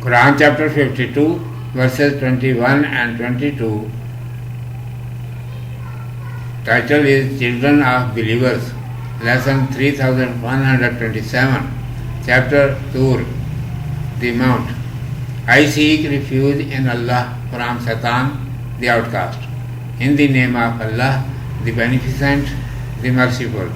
Quran chapter 52 verses 21 and 22. Title is Children of Believers. Lesson 3127. Chapter Tur, the Mount. I seek refuge in Allah from Satan, the outcast. In the name of Allah, the Beneficent, the Merciful.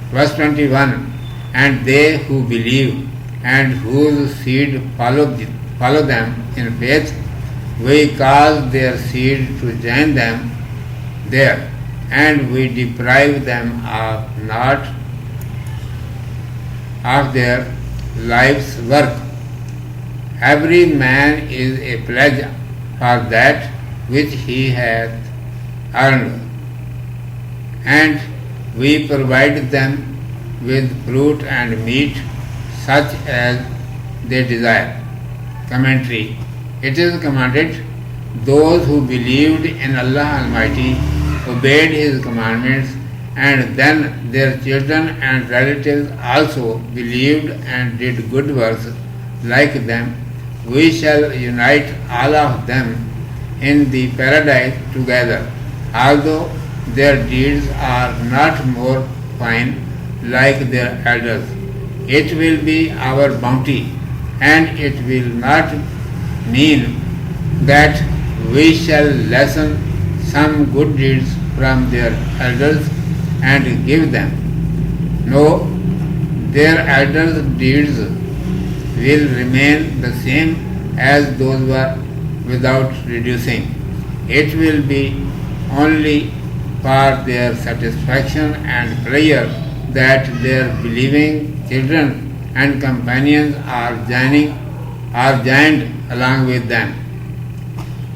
Verse 21. And they who believe and whose seed follow them in faith, we cause their seed to join them there, and we deprive them of not of their life's work. Every man is a pledge for that which he hath earned, and we provide them with fruit and meat such as they desire. Commentary. It is commanded, those who believed in Allah Almighty, obeyed His commandments, and then their children and relatives also believed and did good works like them, we shall unite all of them in the paradise together, although their deeds are not more fine like their elders. It will be our bounty, and it will not mean that we shall lessen some good deeds from their elders and give them. No, their elders' deeds will remain the same as those were without reducing. It will be only for their satisfaction and pleasure that their believing children and companions are joined along with them.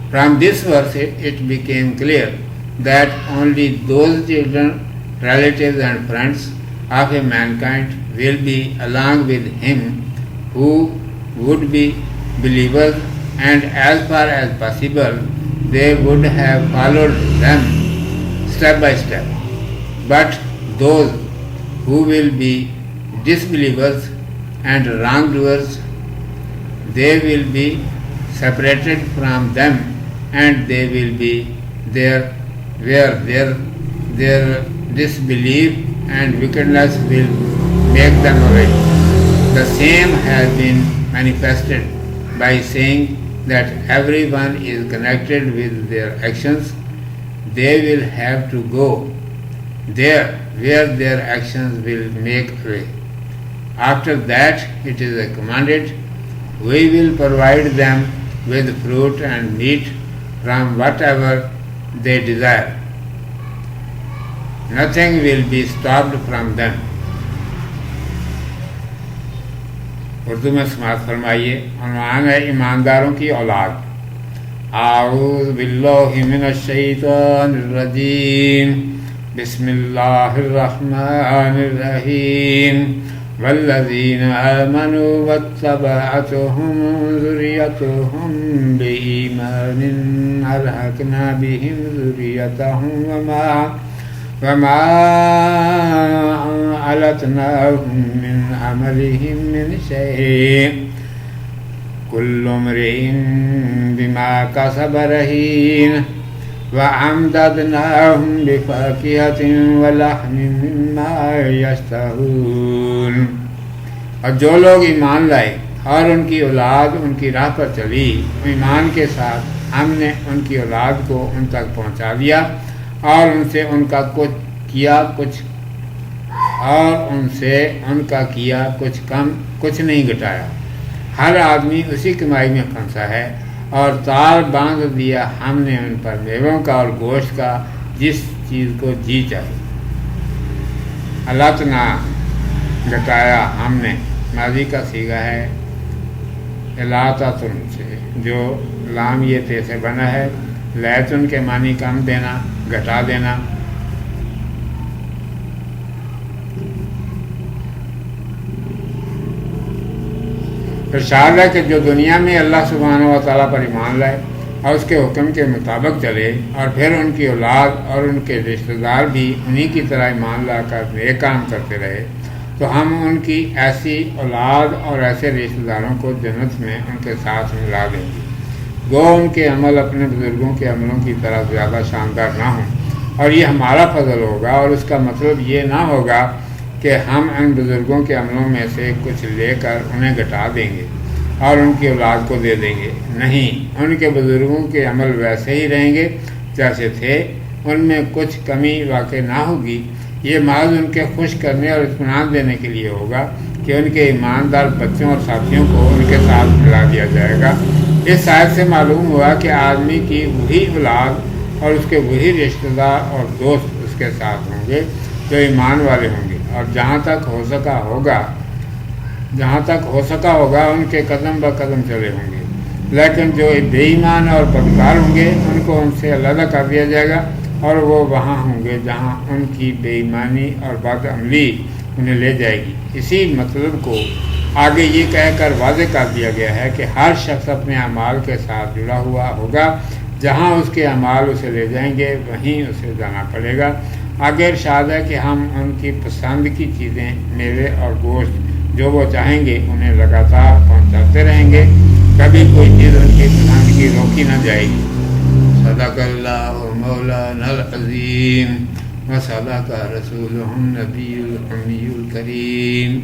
From this verse it became clear that only those children, relatives and friends of a mankind will be along with him who would be believers, and as far as possible they would have followed them step by step. But those who will be disbelievers and wrongdoers, they will be separated from them, and they will be there where their disbelief and wickedness will make them away. The same has been manifested by saying that everyone is connected with their actions. They will have to go there where their actions will make way. After that it is commanded, we will provide them with fruit and meat from whatever they desire. Nothing will be stopped from them. Urdu میں سماعت فرمائیے. عنوان ہے ایمانداروں کی اولاد. اعوذ باللہ من الشیطان الرجیم. بسم اللہ الرحمن الرحیم. والذین آمنوا واتبعتهم ذریتهم بإیمان ألحقنا بهم ذریتهم وما علتناهم من عملهم من شيء كل امرئ بما كسب رهين وأمددناهم بفاكهة ولحم مما يشتهون. اور جو لوگ ایمان لائے اور ان کی اولاد ان کی راہ پر چلی، ایمان کے ساتھ ہم نے ان کی اولاد کو ان تک پہنچا دیا اور ان سے ان کا کیا کچھ کم، کچھ نہیں گھٹایا. ہر آدمی اسی کمائی میں پھنسا ہے، اور تار باندھ دیا ہم نے ان پر میووں کا اور گوشت کا جس چیز کو جی چاہے. علتنا گھٹایا ہم نے، ماضی کا صیغہ ہے الاطتن سے، جو لام یہ تے سے بنا ہے. لیتن کے معنی کم دینا، گھٹا دینا. ارشاد ہے کہ جو دنیا میں اللہ سبحانہ و تعالیٰ پر ایمان لائے اور اس کے حکم کے مطابق چلے، اور پھر ان کی اولاد اور ان کے رشتہ دار بھی انہی کی طرح ایمان لا کر نیک کام کرتے رہے، تو ہم ان کی ایسی اولاد اور ایسے رشتہ داروں کو جنت میں ان کے ساتھ ملا دیں گے گو ان کے عمل اپنے بزرگوں کے عملوں کی طرح زیادہ شاندار نہ ہوں، اور یہ ہمارا فضل ہوگا، اور اس کا مطلب یہ نہ ہوگا کہ ہم ان بزرگوں کے عملوں میں سے کچھ لے کر انہیں گھٹا دیں گے اور ان کی اولاد کو دے دیں گے۔ نہیں، ان کے بزرگوں کے عمل ویسے ہی رہیں گے جیسے تھے، ان میں کچھ کمی واقع نہ ہوگی۔ یہ محض ان کے خوش کرنے اور اطمینان دینے کے لیے ہوگا کہ ان کے ایماندار بچوں اور ساتھیوں کو ان کے ساتھ ملا دیا جائے گا۔ اس آیت سے معلوم ہوا کہ آدمی کی وہی اولاد اور اس کے وہی رشتہ دار اور دوست اس کے ساتھ ہوں گے جو ایمان والے ہوں گے، اور جہاں تک ہو سکا ہوگا ان کے قدم بہ قدم چلے ہوں گے۔ لیکن جو بے ایمان اور بدکار ہوں گے ان کو ان سے علیحدہ کر دیا جائے گا، اور وہ وہاں ہوں گے جہاں ان کی بے ایمانی اور بد عملی انہیں لے جائے گی۔ اسی مطلب کو آگے یہ کہہ کر واضح کر دیا گیا ہے کہ ہر شخص اپنے اعمال کے ساتھ جڑا ہوا ہوگا، جہاں اس کے اعمال اسے لے جائیں گے وہیں اسے جانا پڑے گا۔ آگے ارشاد ہے کہ ہم ان کی پسند کی چیزیں، میوے اور گوشت جو وہ چاہیں گے انہیں لگاتار پہنچاتے رہیں گے، کبھی کوئی چیز ان کی پسند کی روکی نہ جائے گی۔ صدق اللہ مولانا العظیم و صدق رسولہ النبی الامی الکریم۔